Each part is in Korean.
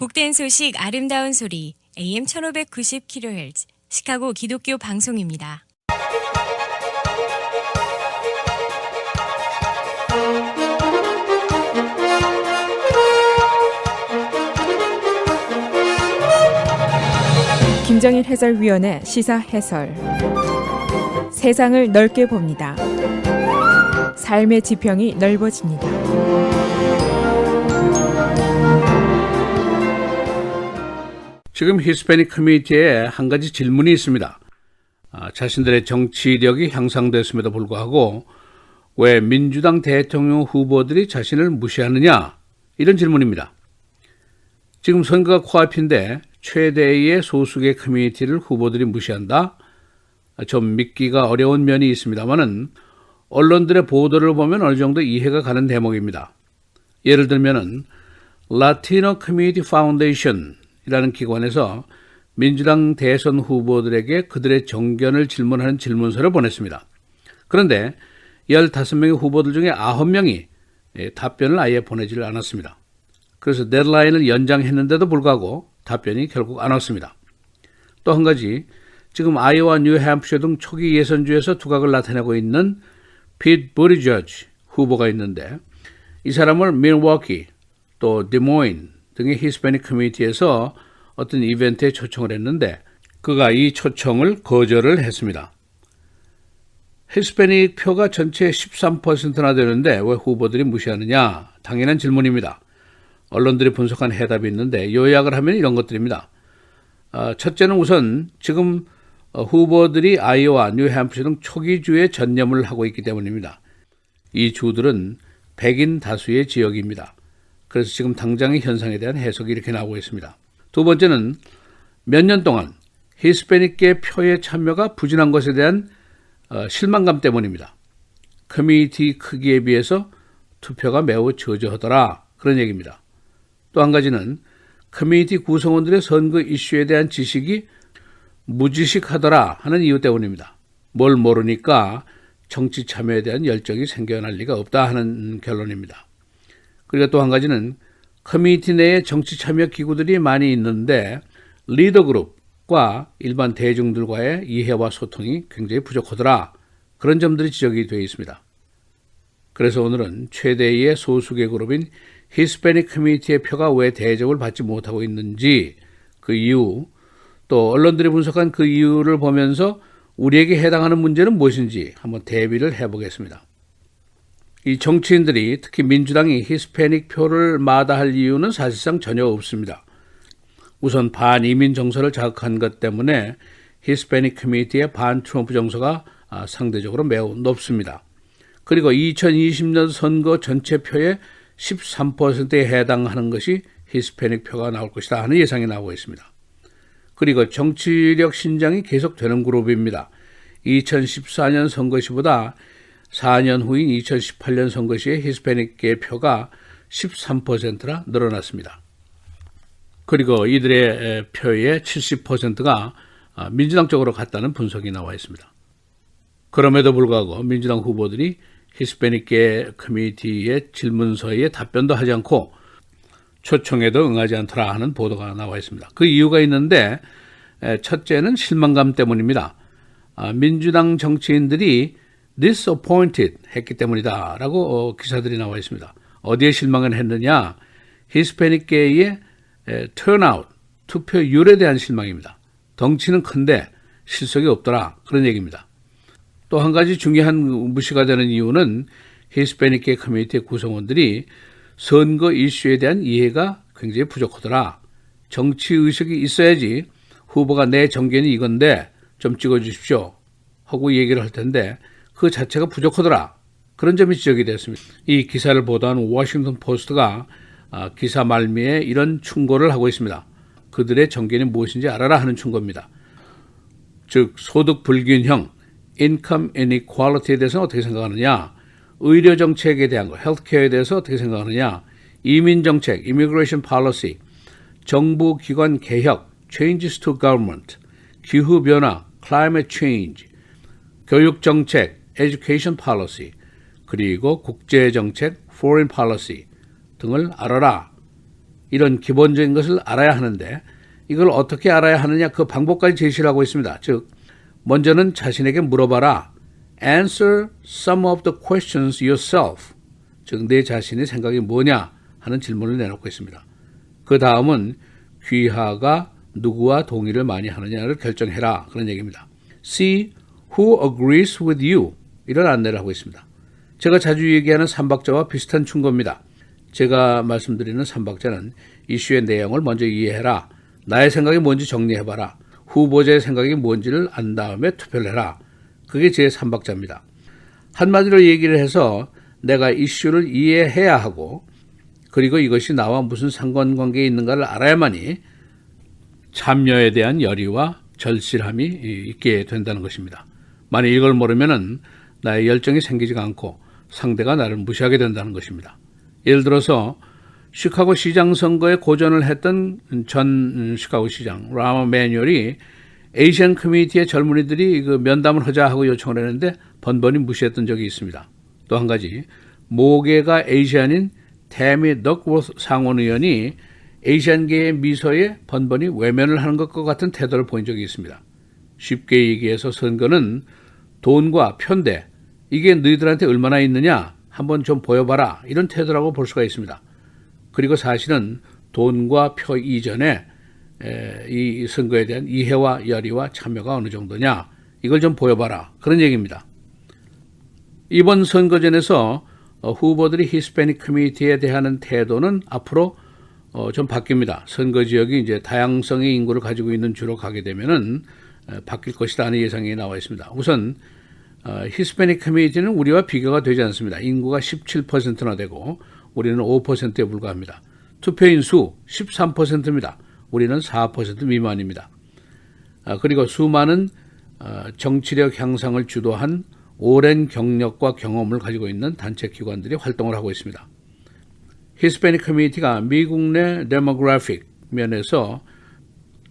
복된 소식 아름다운 소리 AM 1590kHz 시카고 기독교 방송입니다. 김정일 해설위원의 시사 해설. 세상을 넓게 봅니다. 삶의 지평이 넓어집니다. 지금 히스패닉 커뮤니티에 한 가지 질문이 있습니다. 자신들의 정치력이 향상됐음에도 불구하고 왜 민주당 대통령 후보들이 자신을 무시하느냐? 이런 질문입니다. 지금 선거가 코앞인데 최대의 소수의 커뮤니티를 후보들이 무시한다? 좀 믿기가 어려운 면이 있습니다만은 언론들의 보도를 보면 어느 정도 이해가 가는 대목입니다. 예를 들면은 라티노 커뮤니티 파운데이션 이라는 기관에서 민주당 대선 후보들에게 그들의 정견을 질문하는 질문서를 보냈습니다. 그런데 15명의 후보들 중에 9명이 답변을 아예 보내지를 않았습니다. 그래서 데드라인을 연장했는데도 불구하고 답변이 결국 안 왔습니다. 또 한 가지, 지금 아이오와 뉴햄프셔 등 초기 예선주에서 두각을 나타내고 있는 피트 부티지지 후보가 있는데 이 사람을 밀워키 또 드모인 등의 히스패닉 커뮤니티에서 어떤 이벤트에 초청을 했는데 그가 이 초청을 거절을 했습니다. 히스패닉 표가 전체 13%나 되는데 왜 후보들이 무시하느냐? 당연한 질문입니다. 언론들이 분석한 해답이 있는데 요약을 하면 이런 것들입니다. 첫째는 우선 지금 후보들이 아이오와 뉴햄프셔 등 초기주에 전념을 하고 있기 때문입니다. 이 주들은 백인 다수의 지역입니다. 그래서 지금 당장의 현상에 대한 해석이 이렇게 나오고 있습니다. 두 번째는 몇 년 동안 히스패닉계 표의 참여가 부진한 것에 대한 실망감 때문입니다. 커뮤니티 크기에 비해서 투표가 매우 저조하더라, 그런 얘기입니다. 또 한 가지는 커뮤니티 구성원들의 선거 이슈에 대한 지식이 무지식하더라 하는 이유 때문입니다. 뭘 모르니까 정치 참여에 대한 열정이 생겨날 리가 없다 하는 결론입니다. 그리고 또 한 가지는 커뮤니티 내에 정치 참여 기구들이 많이 있는데 리더 그룹과 일반 대중들과의 이해와 소통이 굉장히 부족하더라. 그런 점들이 지적이 되어 있습니다. 그래서 오늘은 최대의 소수계 그룹인 히스패닉 커뮤니티의 표가 왜 대접을 받지 못하고 있는지 그 이유, 또 언론들이 분석한 그 이유를 보면서 우리에게 해당하는 문제는 무엇인지 한번 대비를 해보겠습니다. 이 정치인들이 특히 민주당이 히스패닉 표를 마다할 이유는 사실상 전혀 없습니다. 우선 반이민 정서를 자극한 것 때문에 히스패닉 커뮤니티의 반트럼프 정서가 상대적으로 매우 높습니다. 그리고 2020년 선거 전체 표의 13%에 해당하는 것이 히스패닉 표가 나올 것이다 하는 예상이 나오고 있습니다. 그리고 정치력 신장이 계속되는 그룹입니다. 2014년 선거 시보다 4년 후인 2018년 선거 시에 히스패닉계 표가 13%나 늘어났습니다. 그리고 이들의 표의 70%가 민주당 쪽으로 갔다는 분석이 나와 있습니다. 그럼에도 불구하고 민주당 후보들이 히스패닉계 커뮤니티의 질문서에 답변도 하지 않고 초청에도 응하지 않더라 하는 보도가 나와 있습니다. 그 이유가 있는데 첫째는 실망감 때문입니다. 민주당 정치인들이 disappointed 했기 때문이다 라고 기사들이 나와 있습니다. 어디에 실망을 했느냐? 히스패닉계의 turnout, 투표율에 대한 실망입니다. 덩치는 큰데 실속이 없더라, 그런 얘기입니다. 또 한 가지 중요한 무시가 되는 이유는 히스패닉계 커뮤니티의 구성원들이 선거 이슈에 대한 이해가 굉장히 부족하더라. 정치의식이 있어야지 후보가 내 정견이 이건데 좀 찍어주십시오 하고 얘기를 할 텐데 그 자체가 부족하더라. 그런 점이 지적이 됐습니다. 이 기사를 보도한 워싱턴 포스트가 기사 말미에 이런 충고를 하고 있습니다. 그들의 정견이 무엇인지 알아라 하는 충고입니다. 즉 소득 불균형, income inequality에 대해서는 어떻게 생각하느냐, 의료 정책에 대한 거, 헬스케어에 대해서 어떻게 생각하느냐, 이민 정책, immigration policy, 정부 기관 개혁, changes to government, 기후 변화, climate change, 교육 정책, education policy, 그리고 국제 정책, foreign policy 등을 알아라. 이런 기본적인 것을 알아야 하는데 이걸 어떻게 알아야 하느냐 그 방법까지 제시를 하고 있습니다. 즉 먼저는 자신에게 물어봐라. Answer some of the questions yourself. 즉 내 자신의 생각이 뭐냐 하는 질문을 내놓고 있습니다. 그 다음은 귀하가 누구와 동의를 많이 하느냐를 결정해라. 그런 얘기입니다. See who agrees with you. 이런 안내를 하고 있습니다. 제가 자주 얘기하는 삼박자와 비슷한 충고입니다. 제가 말씀드리는 삼박자는 이슈의 내용을 먼저 이해해라. 나의 생각이 뭔지 정리해봐라. 후보자의 생각이 뭔지를 안 다음에 투표를 해라. 그게 제 삼박자입니다. 한마디로 얘기를 해서 내가 이슈를 이해해야 하고 그리고 이것이 나와 무슨 상관관계에 있는가를 알아야만이 참여에 대한 열의와 절실함이 있게 된다는 것입니다. 만약 이걸 모르면은 나의 열정이 생기지가 않고 상대가 나를 무시하게 된다는 것입니다. 예를 들어서 시카고 시장 선거에 고전을 했던 전 시카고 시장 라마 매뉴얼이 에이시안 커뮤니티의 젊은이들이 그 면담을 하자 하고 요청을 했는데 번번이 무시했던 적이 있습니다. 또 한 가지 모계가 에이시안인 태미 덕워스 상원 의원이 에이시안계의 미소에 번번이 외면을 하는 것과 같은 태도를 보인 적이 있습니다. 쉽게 얘기해서 선거는 돈과 편대 이게 너희들한테 얼마나 있느냐 한번 좀 보여봐라 이런 태도라고 볼 수가 있습니다. 그리고 사실은 돈과 표 이전에 이 선거에 대한 이해와 열의와 참여가 어느 정도냐 이걸 좀 보여봐라 그런 얘기입니다. 이번 선거전에서 후보들이 히스패닉 커뮤니티에 대한 태도는 앞으로 좀 바뀝니다. 선거 지역이 이제 다양성의 인구를 가지고 있는 주로 가게 되면은 바뀔 것이라는 예상이 나와 있습니다. 우선 히스패닉 커뮤니티는 우리와 비교가 되지 않습니다. 인구가 17%나 되고 우리는 5%에 불과합니다. 투표인 수 13%입니다. 우리는 4% 미만입니다. 그리고 수많은 정치력 향상을 주도한 오랜 경력과 경험을 가지고 있는 단체 기관들이 활동을 하고 있습니다. 히스패닉 커뮤니티가 미국 내 데모그래픽 면에서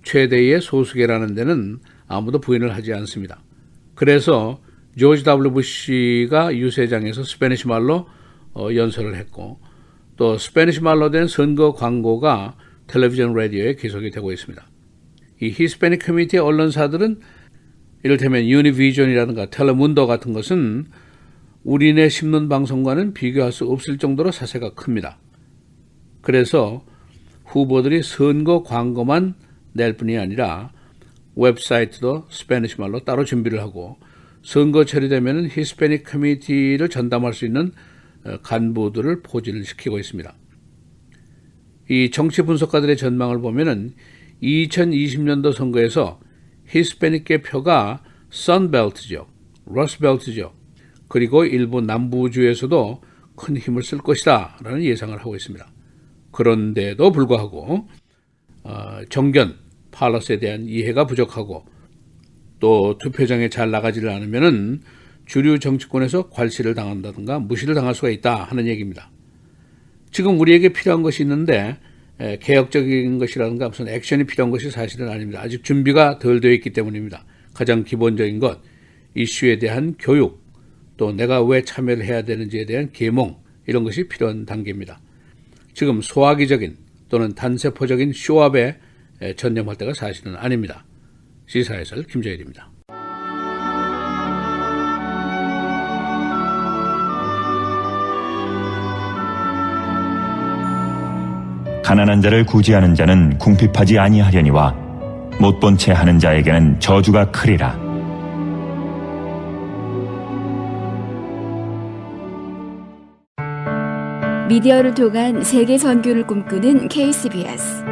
최대의 소수계라는 데는 아무도 부인을 하지 않습니다. 그래서 조지 W. 부시가 유세장에서 스페니시 말로 연설을 했고 또 스페니시 말로 된 선거 광고가 텔레비전 라디오에 계속이 되고 있습니다. 이 히스패닉 커뮤니티 언론사들은 이를테면 유니비전이라든가 텔레문도 같은 것은 우리네 신문 방송과는 비교할 수 없을 정도로 사세가 큽니다. 그래서 후보들이 선거 광고만 낼 뿐이 아니라 웹사이트도 스페니시 말로 따로 준비를 하고 선거철이 되면 히스패닉 커뮤니티를 전담할 수 있는 간부들을 포진을 시키고 있습니다. 이 정치 분석가들의 전망을 보면은 2020년도 선거에서 히스패닉계 표가 선벨트 지역, 러스트벨트 지역, 그리고 일부 남부주에서도 큰 힘을 쓸 것이다 라는 예상을 하고 있습니다. 그런데도 불구하고 정견, 팔러스에 대한 이해가 부족하고 또 투표장에 잘 나가지를 않으면은 주류 정치권에서 괄시를 당한다든가 무시를 당할 수가 있다 하는 얘기입니다. 지금 우리에게 필요한 것이 있는데 개혁적인 것이라든가 무슨 액션이 필요한 것이 사실은 아닙니다. 아직 준비가 덜 되어 있기 때문입니다. 가장 기본적인 것, 이슈에 대한 교육, 또 내가 왜 참여를 해야 되는지에 대한 계몽 이런 것이 필요한 단계입니다. 지금 소화기적인 또는 단세포적인 쇼업에 전념할 때가 사실은 아닙니다. 시사해설 김재일입니다. 가난한 자를 구제하는 자는 궁핍하지 아니하려니와 못 본 채 하는 자에게는 저주가 크리라. 미디어를 통한 세계 선교를 꿈꾸는 KCBS.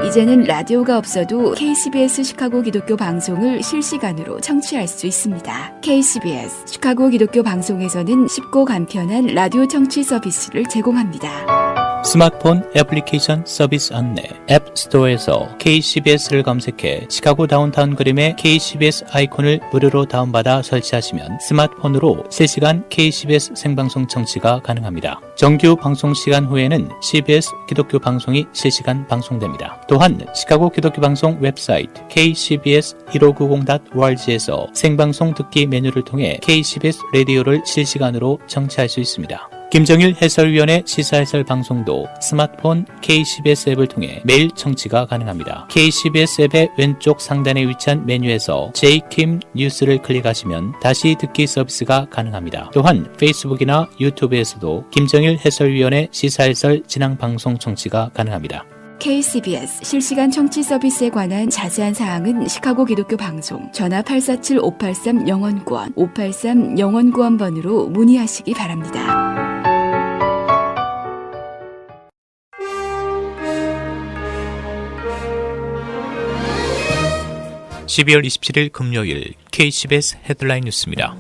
이제는 라디오가 없어도 KCBS 시카고 기독교 방송을 실시간으로 청취할 수 있습니다. KCBS 시카고 기독교 방송에서는 쉽고 간편한 라디오 청취 서비스를 제공합니다. 스마트폰 애플리케이션 서비스 안내 앱 스토어에서 KCBS를 검색해 시카고 다운타운 그림의 KCBS 아이콘을 무료로 다운받아 설치하시면 스마트폰으로 실시간 KCBS 생방송 청취가 가능합니다. 정규 방송 시간 후에는 CBS 기독교 방송이 실시간 방송됩니다. 또한 시카고 기독교 방송 웹사이트 kcbs1590.org에서 생방송 듣기 메뉴를 통해 KCBS 라디오를 실시간으로 청취할 수 있습니다. 김정일 해설위원의 시사해설 방송도 스마트폰 KCBS 앱을 통해 매일 청취가 가능합니다. KCBS 앱의 왼쪽 상단에 위치한 메뉴에서 JKIM 뉴스를 클릭하시면 다시 듣기 서비스가 가능합니다. 또한 페이스북이나 유튜브에서도 김정일 해설위원의 시사해설 진행 방송 청취가 가능합니다. KCBS 실시간 청취 서비스에 관한 자세한 사항은 시카고 기독교 방송 전화 847-583-영원구원 583-영원구원번으로 문의하시기 바랍니다. 12월 27일 금요일 KCBS 헤드라인 뉴스입니다.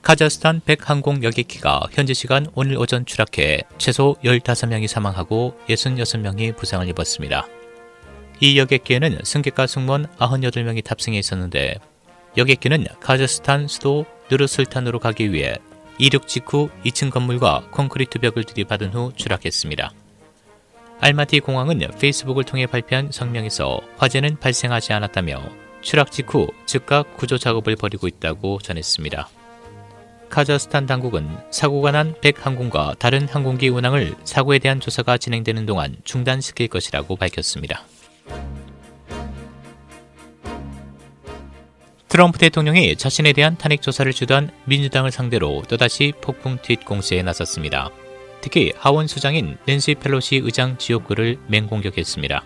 카자흐스탄 백항공 여객기가 현지 시간 오늘 오전 추락해 최소 15명이 사망하고 66명이 부상을 입었습니다. 이 여객기에는 승객과 승무원 98명이 탑승해 있었는데 여객기는 카자흐스탄 수도 누르술탄으로 가기 위해 이륙 직후 2층 건물과 콘크리트 벽을 들이받은 후 추락했습니다. 알마티 공항은 페이스북을 통해 발표한 성명에서 화재는 발생하지 않았다며 추락 직후 즉각 구조 작업을 벌이고 있다고 전했습니다. 카자흐스탄 당국은 사고가 난 백항공과 다른 항공기 운항을 사고에 대한 조사가 진행되는 동안 중단시킬 것이라고 밝혔습니다. 트럼프 대통령이 자신에 대한 탄핵 조사를 주도한 민주당을 상대로 또다시 폭풍 트윗 공세에 나섰습니다. 특히 하원 수장인 낸시 펠로시 의장 지옥구를 맹공격했습니다.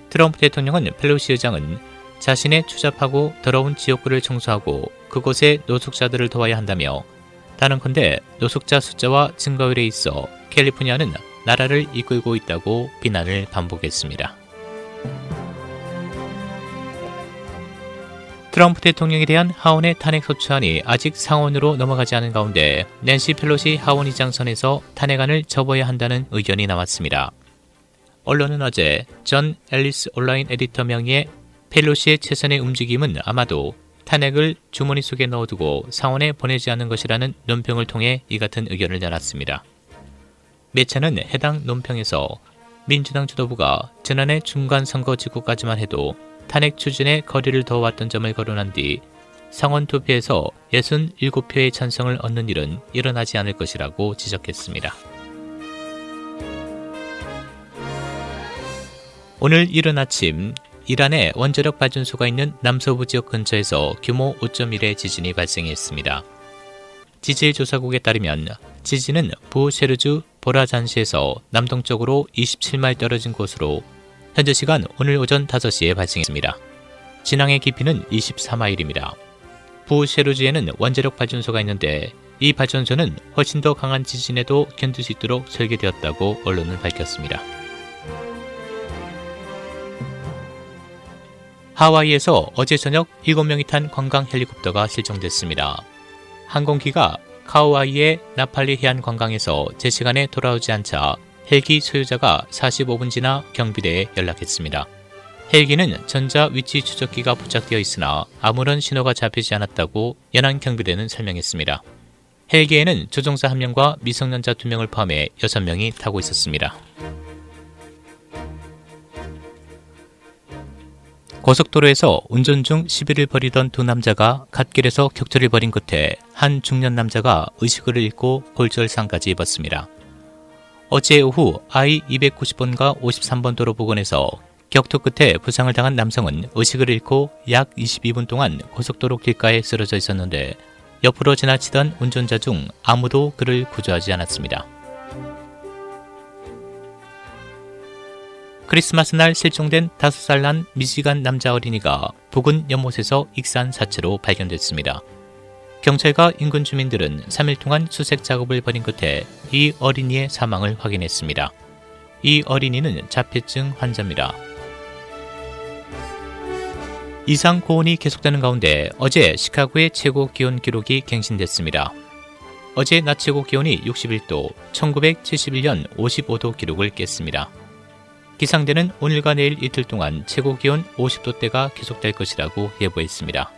트럼프 대통령은 펠로시 의장은 자신의 추잡하고 더러운 지옥구를 청소하고 그곳의 노숙자들을 도와야 한다며 단언컨대 노숙자 숫자와 증가율에 있어 캘리포니아는 나라를 이끌고 있다고 비난을 반복했습니다. 트럼프 대통령에 대한 하원의 탄핵 소추안이 아직 상원으로 넘어가지 않은 가운데 낸시 펠로시 하원의장 선에서 탄핵안을 접어야 한다는 의견이 나왔습니다. 언론은 어제 전 앨리스 온라인 에디터 명의의 펠로시의 최선의 움직임은 아마도 탄핵을 주머니 속에 넣어두고 상원에 보내지 않은 것이라는 논평을 통해 이 같은 의견을 내놨습니다. 매체는 해당 논평에서 민주당 지도부가 지난해 중간선거 직후까지만 해도 탄핵 추진에 거리를 둬왔던 점을 거론한 뒤 상원 투표에서 67표의 찬성을 얻는 일은 일어나지 않을 것이라고 지적했습니다. 오늘 이른 아침 이란의 원자력 발전소가 있는 남서부 지역 근처에서 규모 5.1의 지진이 발생했습니다. 지질조사국에 따르면 지진은 부셰르주 보라잔시에서 남동쪽으로 27마일 떨어진 곳으로 현재 시간 오늘 오전 5시에 발생했습니다. 진앙의 깊이는 24마일입니다. 부셰르주에는 원자력 발전소가 있는데 이 발전소는 훨씬 더 강한 지진에도 견딜 수 있도록 설계되었다고 언론은 밝혔습니다. 하와이에서 어제 저녁 7명이 탄 관광 헬리콥터가 실종됐습니다. 항공기가 카우아이의 나팔리 해안 관광에서 제 시간에 돌아오지 않자 헬기 소유자가 45분 지나 경비대에 연락했습니다. 헬기는 전자 위치 추적기가 부착되어 있으나 아무런 신호가 잡히지 않았다고 연안 경비대는 설명했습니다. 헬기에는 조종사 1명과 미성년자 2명을 포함해 6명이 타고 있었습니다. 고속도로에서 운전 중 시비를 벌이던 두 남자가 갓길에서 격투를 벌인 끝에 한 중년 남자가 의식을 잃고 골절상까지 입었습니다. 어제 오후 I-290번과 53번 도로 부근에서 격투 끝에 부상을 당한 남성은 의식을 잃고 약 22분 동안 고속도로 길가에 쓰러져 있었는데 옆으로 지나치던 운전자 중 아무도 그를 구조하지 않았습니다. 크리스마스 날 실종된 5살 난 미시간 남자 어린이가 부근 연못에서 익사한 사체로 발견됐습니다. 경찰과 인근 주민들은 3일 동안 수색 작업을 벌인 끝에 이 어린이의 사망을 확인했습니다. 이 어린이는 자폐증 환자입니다. 이상 고온이 계속되는 가운데 어제 시카고의 최고 기온 기록이 갱신됐습니다. 어제 낮 최고 기온이 61도, 1971년 55도 기록을 깼습니다. 기상대는 오늘과 내일 이틀 동안 최고 기온 50도대가 계속될 것이라고 예보했습니다.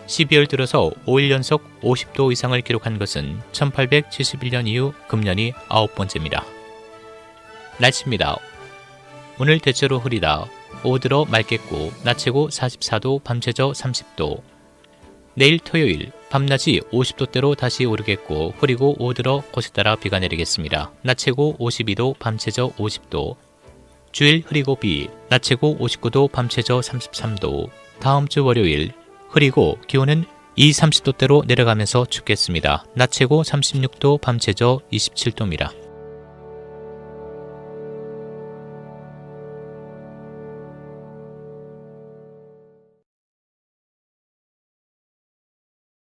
12월 들어서 5일 연속 50도 이상을 기록한 것은 1871년 이후 금년이 9번째입니다. 날씨입니다. 오늘 대체로 흐리다. 오후 들어 맑겠고 낮 최고 44도, 밤 최저 30도. 내일 토요일 밤낮이 50도대로 다시 오르겠고 흐리고 오들어 곳에 따라 비가 내리겠습니다. 낮 최고 52도, 밤 최저 50도. 주일 흐리고 비, 낮 최고 59도, 밤 최저 33도. 다음 주 월요일 흐리고 기온은 30도대로 내려가면서 춥겠습니다. 낮 최고 36도, 밤 최저 27도입니다.